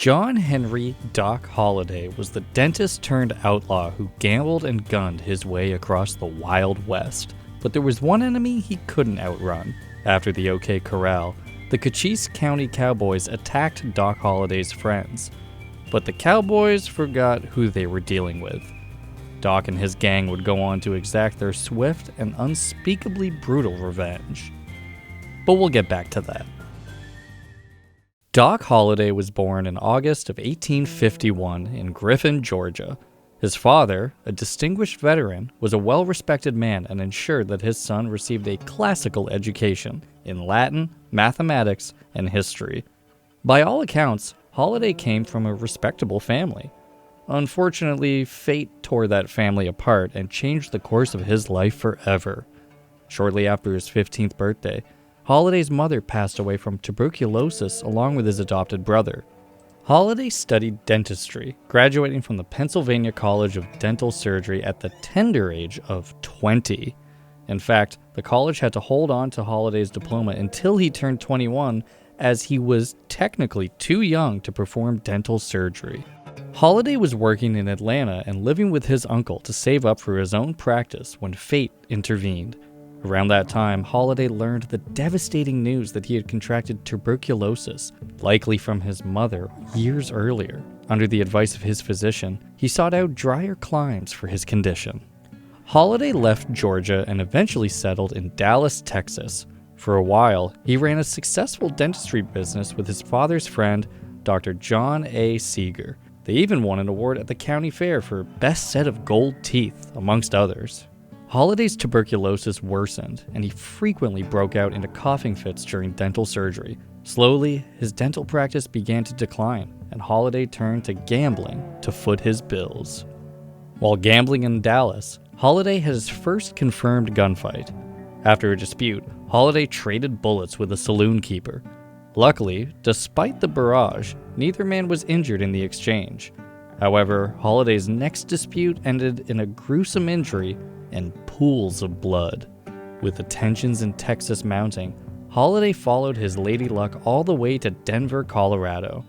John Henry Doc Holliday was the dentist-turned-outlaw who gambled and gunned his way across the Wild West. But there was one enemy he couldn't outrun. After the OK Corral, the Cochise County Cowboys attacked Doc Holliday's friends. But the Cowboys forgot who they were dealing with. Doc and his gang would go on to exact their swift and unspeakably brutal revenge. But we'll get back to that. Doc Holliday was born in August of 1851 in Griffin, Georgia. His father, a distinguished veteran, was a well-respected man and ensured that his son received a classical education in Latin, mathematics, and history. By all accounts, Holliday came from a respectable family. Unfortunately, fate tore that family apart and changed the course of his life forever. Shortly after his 15th birthday, Holliday's mother passed away from tuberculosis along with his adopted brother. Holliday studied dentistry, graduating from the Pennsylvania College of Dental Surgery at the tender age of 20. In fact, the college had to hold on to Holliday's diploma until he turned 21, as he was technically too young to perform dental surgery. Holliday was working in Atlanta and living with his uncle to save up for his own practice when fate intervened. Around that time, Holliday learned the devastating news that he had contracted tuberculosis, likely from his mother, years earlier. Under the advice of his physician, he sought out drier climes for his condition. Holliday left Georgia and eventually settled in Dallas, Texas. For a while, he ran a successful dentistry business with his father's friend, Dr. John A. Seeger. They even won an award at the county fair for Best Set of Gold Teeth, amongst others. Holliday's tuberculosis worsened, and he frequently broke out into coughing fits during dental surgery. Slowly, his dental practice began to decline, and Holliday turned to gambling to foot his bills. While gambling in Dallas, Holliday had his first confirmed gunfight. After a dispute, Holliday traded bullets with a saloon keeper. Luckily, despite the barrage, neither man was injured in the exchange. However, Holliday's next dispute ended in a gruesome injury and pools of blood. With the tensions in Texas mounting, Holliday followed his lady luck all the way to Denver, Colorado.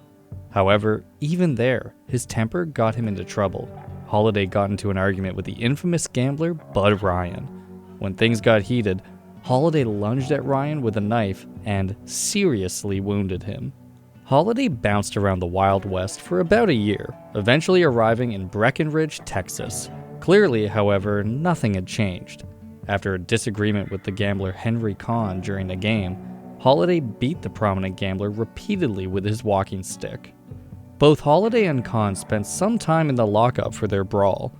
However, even there, his temper got him into trouble. Holliday got into an argument with the infamous gambler Bud Ryan. When things got heated, Holliday lunged at Ryan with a knife and seriously wounded him. Holliday bounced around the Wild West for about a year, eventually arriving in Breckenridge, Texas. Clearly, however, nothing had changed. After a disagreement with the gambler Henry Kahn during a game, Holliday beat the prominent gambler repeatedly with his walking stick. Both Holliday and Kahn spent some time in the lockup for their brawl.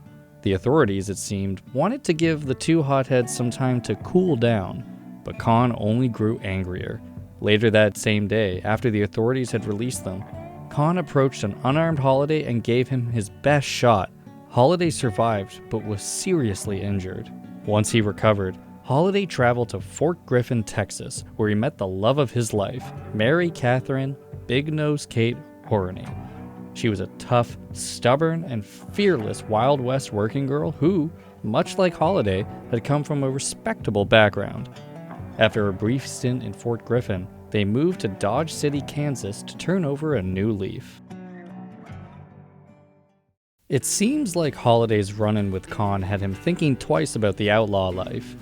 The authorities, it seemed, wanted to give the two hotheads some time to cool down, but Kahn only grew angrier. Later that same day, after the authorities had released them, Kahn approached an unarmed Holliday and gave him his best shot. Holliday survived, but was seriously injured. Once he recovered, Holliday traveled to Fort Griffin, Texas, where he met the love of his life, Mary Catherine Big Nose Kate Horney. She was a tough, stubborn, and fearless Wild West working girl who, much like Holliday, had come from a respectable background. After a brief stint in Fort Griffin, they moved to Dodge City, Kansas to turn over a new leaf. It seems like Holliday's run-in with Kahn had him thinking twice about the outlaw life.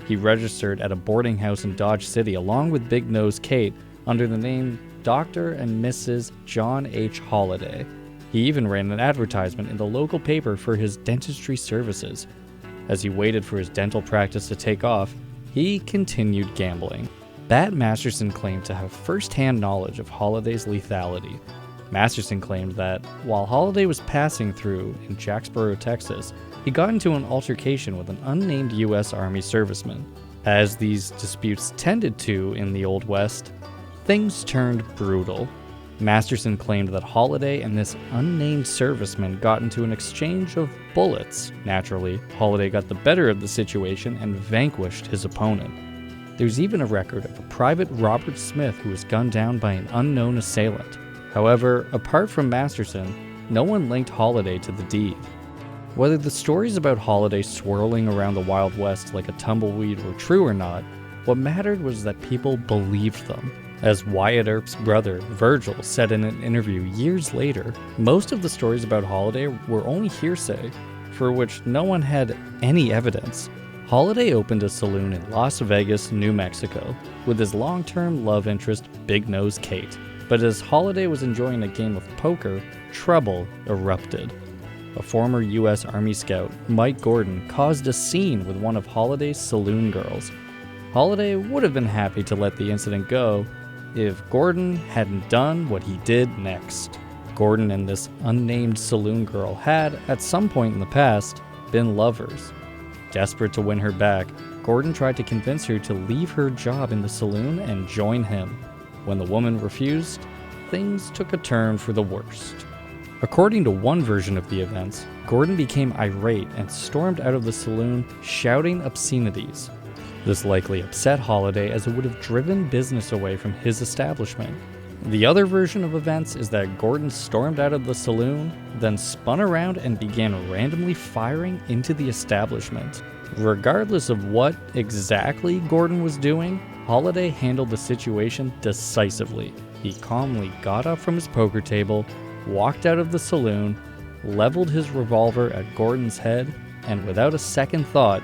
He registered at a boarding house in Dodge City along with Big Nose Kate under the name Dr. and Mrs. John H. Holliday. He even ran an advertisement in the local paper for his dentistry services. As he waited for his dental practice to take off, he continued gambling. Bat Masterson claimed to have first-hand knowledge of Holliday's lethality. Masterson claimed that, while Holliday was passing through in Jacksboro, Texas, he got into an altercation with an unnamed U.S. Army serviceman. As these disputes tended to in the Old West, things turned brutal. Masterson claimed that Holliday and this unnamed serviceman got into an exchange of bullets. Naturally, Holliday got the better of the situation and vanquished his opponent. There's even a record of a Private Robert Smith who was gunned down by an unknown assailant. However, apart from Masterson, no one linked Holliday to the deed. Whether the stories about Holliday swirling around the Wild West like a tumbleweed were true or not, what mattered was that people believed them. As Wyatt Earp's brother, Virgil, said in an interview years later, most of the stories about Holliday were only hearsay, for which no one had any evidence. Holliday opened a saloon in Las Vegas, New Mexico, with his long-term love interest, Big Nose Kate. But as Holliday was enjoying a game of poker, trouble erupted. A former U.S. Army scout, Mike Gordon, caused a scene with one of Holliday's saloon girls. Holliday would have been happy to let the incident go if Gordon hadn't done what he did next. Gordon and this unnamed saloon girl had, at some point in the past, been lovers. Desperate to win her back, Gordon tried to convince her to leave her job in the saloon and join him. When the woman refused, things took a turn for the worst. According to one version of the events, Gordon became irate and stormed out of the saloon shouting obscenities. This likely upset Holliday, as it would have driven business away from his establishment. The other version of events is that Gordon stormed out of the saloon, then spun around and began randomly firing into the establishment. Regardless of what exactly Gordon was doing, Holliday handled the situation decisively. He calmly got up from his poker table, walked out of the saloon, leveled his revolver at Gordon's head, and without a second thought,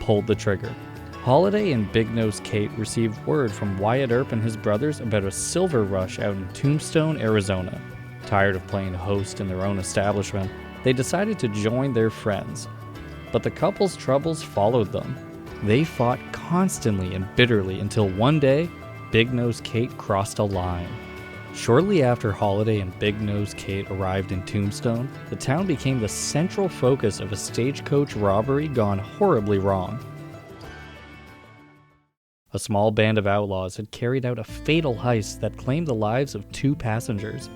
pulled the trigger. Holliday and Big Nose Kate received word from Wyatt Earp and his brothers about a silver rush out in Tombstone, Arizona. Tired of playing host in their own establishment, they decided to join their friends. But the couple's troubles followed them. They fought constantly and bitterly until one day, Big Nose Kate crossed a line. Shortly after Holliday and Big Nose Kate arrived in Tombstone, the town became the central focus of a stagecoach robbery gone horribly wrong. A small band of outlaws had carried out a fatal heist that claimed the lives of 2 passengers.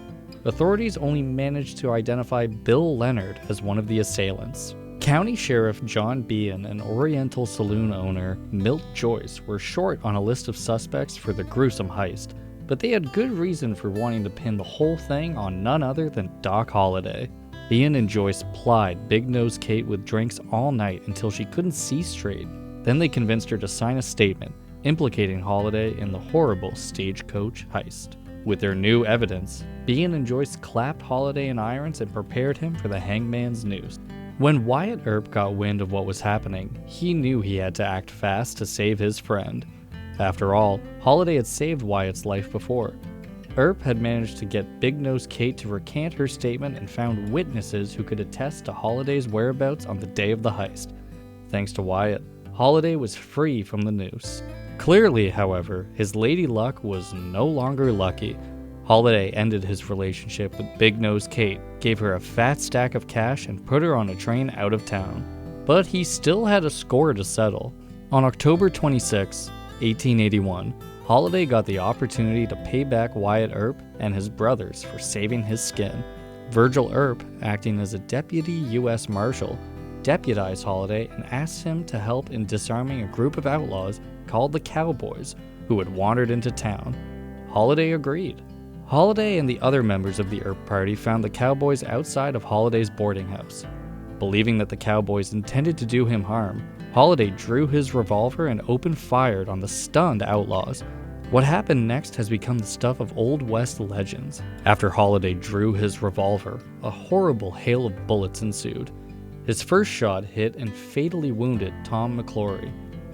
Authorities only managed to identify Bill Leonard as one of the assailants. County Sheriff John Behan and Oriental Saloon owner Milt Joyce were short on a list of suspects for the gruesome heist, but they had good reason for wanting to pin the whole thing on none other than Doc Holliday. Behan and Joyce plied Big Nose Kate with drinks all night until she couldn't see straight. Then they convinced her to sign a statement implicating Holliday in the horrible stagecoach heist. With their new evidence, Behan and Joyce clapped Holliday in irons and prepared him for the hangman's noose. When Wyatt Earp got wind of what was happening, he knew he had to act fast to save his friend. After all, Holliday had saved Wyatt's life before. Earp had managed to get Big Nose Kate to recant her statement and found witnesses who could attest to Holliday's whereabouts on the day of the heist. Thanks to Wyatt, Holliday was free from the noose. Clearly, however, his lady luck was no longer lucky. Holliday ended his relationship with Big Nose Kate, gave her a fat stack of cash, and put her on a train out of town. But he still had a score to settle. On October 26, 1881, Holliday got the opportunity to pay back Wyatt Earp and his brothers for saving his skin. Virgil Earp, acting as a deputy U.S. Marshal, deputized Holliday and asked him to help in disarming a group of outlaws called the Cowboys, who had wandered into town. Holliday agreed. Holliday and the other members of the Earp party found the Cowboys outside of Holliday's boarding house. Believing that the Cowboys intended to do him harm, Holliday drew his revolver and opened fire on the stunned outlaws. What happened next has become the stuff of Old West legends. After Holliday drew his revolver, a horrible hail of bullets ensued. His first shot hit and fatally wounded Tom McClory.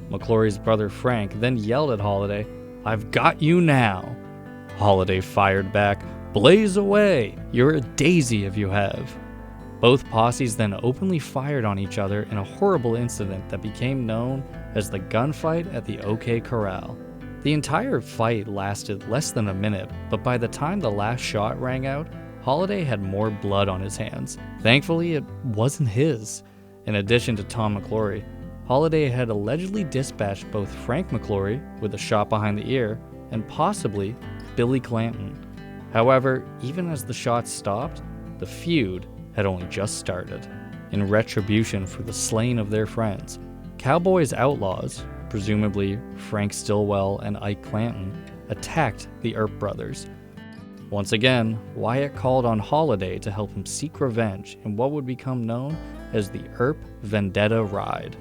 McClory's brother Frank then yelled at Holliday, "I've got you now." Holliday fired back, "Blaze away! You're a daisy if you have." Both posses then openly fired on each other in a horrible incident that became known as the Gunfight at the OK Corral. The entire fight lasted less than a minute, but by the time the last shot rang out, Holliday had more blood on his hands. Thankfully, it wasn't his. In addition to Tom McClory, Holliday had allegedly dispatched both Frank McClory with a shot behind the ear and possibly Billy Clanton. However, even as the shots stopped, the feud had only just started. In retribution for the slaying of their friends, Cowboys outlaws, presumably Frank Stillwell and Ike Clanton, attacked the Earp brothers. Once again, Wyatt called on Holliday to help him seek revenge in what would become known as the Earp Vendetta Ride.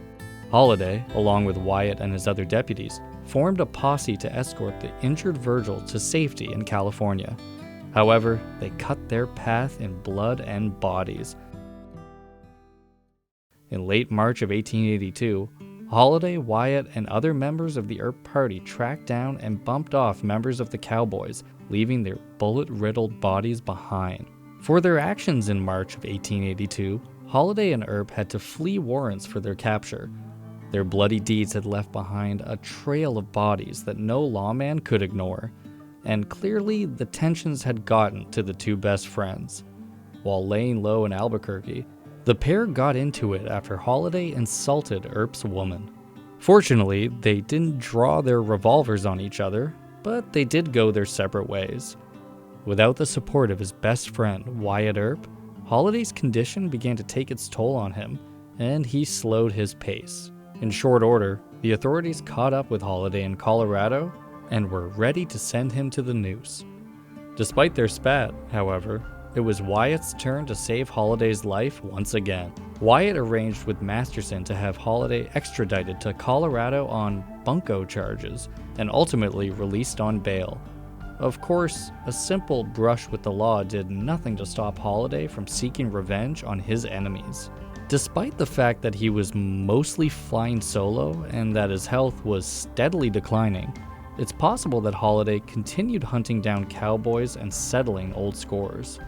Holliday, along with Wyatt and his other deputies, formed a posse to escort the injured Virgil to safety in California. However, they cut their path in blood and bodies. In late March of 1882, Holliday, Wyatt, and other members of the Earp party tracked down and bumped off members of the Cowboys, leaving their bullet-riddled bodies behind. For their actions in March of 1882, Holliday and Earp had to flee warrants for their capture. Their bloody deeds had left behind a trail of bodies that no lawman could ignore, and clearly the tensions had gotten to the two best friends. While laying low in Albuquerque, the pair got into it after Holliday insulted Earp's woman. Fortunately, they didn't draw their revolvers on each other, but they did go their separate ways. Without the support of his best friend, Wyatt Earp, Holliday's condition began to take its toll on him, and he slowed his pace. In short order, the authorities caught up with Holliday in Colorado and were ready to send him to the noose. Despite their spat, however, it was Wyatt's turn to save Holliday's life once again. Wyatt arranged with Masterson to have Holliday extradited to Colorado on bunco charges and ultimately released on bail. Of course, a simple brush with the law did nothing to stop Holliday from seeking revenge on his enemies. Despite the fact that he was mostly flying solo and that his health was steadily declining, it's possible that Holliday continued hunting down cowboys and settling old scores.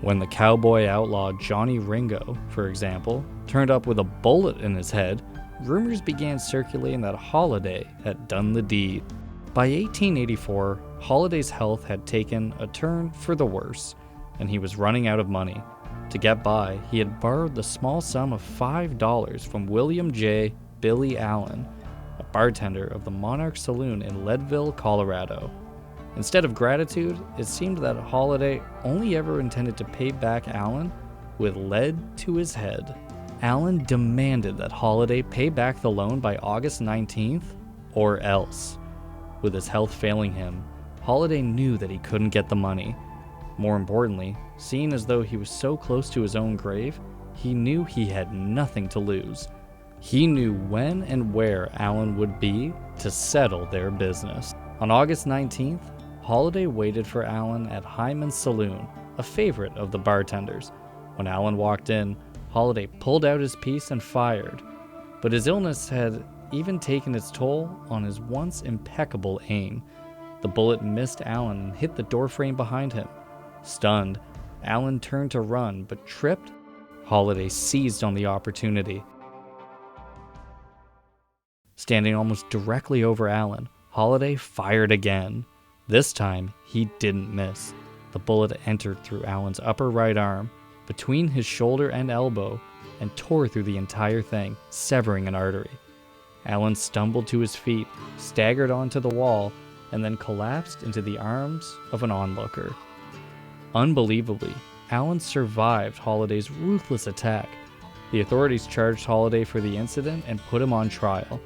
When the cowboy outlaw Johnny Ringo, for example, turned up with a bullet in his head, rumors began circulating that Holliday had done the deed. By 1884, Holliday's health had taken a turn for the worse, and he was running out of money. To get by, he had borrowed the small sum of $5 from William J. Billy Allen, a bartender of the Monarch Saloon in Leadville, Colorado. Instead of gratitude, it seemed that Holliday only ever intended to pay back Allen with lead to his head. Allen demanded that Holliday pay back the loan by August 19th, or else. With his health failing him, Holliday knew that he couldn't get the money. More importantly, seeing as though he was so close to his own grave, he knew he had nothing to lose. He knew when and where Allen would be to settle their business. On August 19th, Holliday waited for Allen at Hyman's Saloon, a favorite of the bartenders. When Allen walked in, Holliday pulled out his piece and fired, but his illness had even taken its toll on his once impeccable aim. The bullet missed Allen and hit the doorframe behind him. Stunned, Allen turned to run, but tripped. Holliday seized on the opportunity. Standing almost directly over Allen, Holliday fired again. This time, he didn't miss. The bullet entered through Allen's upper right arm, between his shoulder and elbow, and tore through the entire thing, severing an artery. Allen stumbled to his feet, staggered onto the wall, and then collapsed into the arms of an onlooker. Unbelievably, Allen survived Holliday's ruthless attack. The authorities charged Holliday for the incident and put him on trial.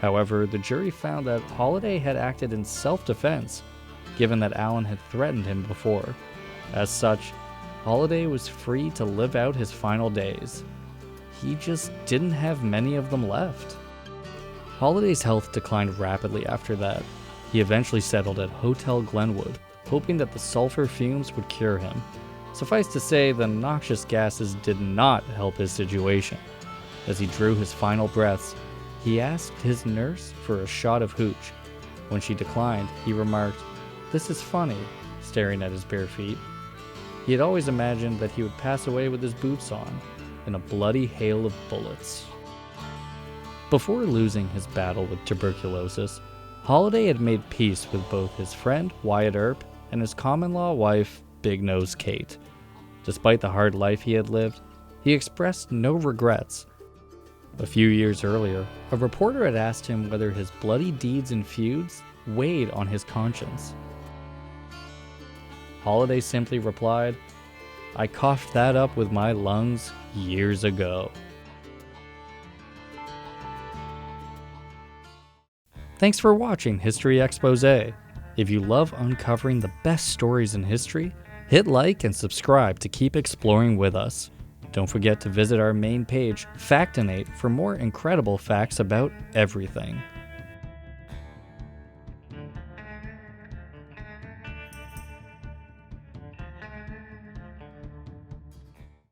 However, the jury found that Holliday had acted in self-defense, given that Allen had threatened him before. As such, Holliday was free to live out his final days. He just didn't have many of them left. Holliday's health declined rapidly after that. He eventually settled at Hotel Glenwood, hoping that the sulfur fumes would cure him. Suffice to say, the noxious gases did not help his situation. As he drew his final breaths, he asked his nurse for a shot of hooch. When she declined, he remarked, "This is funny," staring at his bare feet. He had always imagined that he would pass away with his boots on, in a bloody hail of bullets. Before losing his battle with tuberculosis, Holliday had made peace with both his friend Wyatt Earp and his common-law wife, Big Nose Kate. Despite the hard life he had lived, he expressed no regrets. A few years earlier, a reporter had asked him whether his bloody deeds and feuds weighed on his conscience. Holliday simply replied, "I coughed that up with my lungs years ago." Thanks for watching History Exposé. If you love uncovering the best stories in history, hit like and subscribe to keep exploring with us. Don't forget to visit our main page, Factinate, for more incredible facts about everything.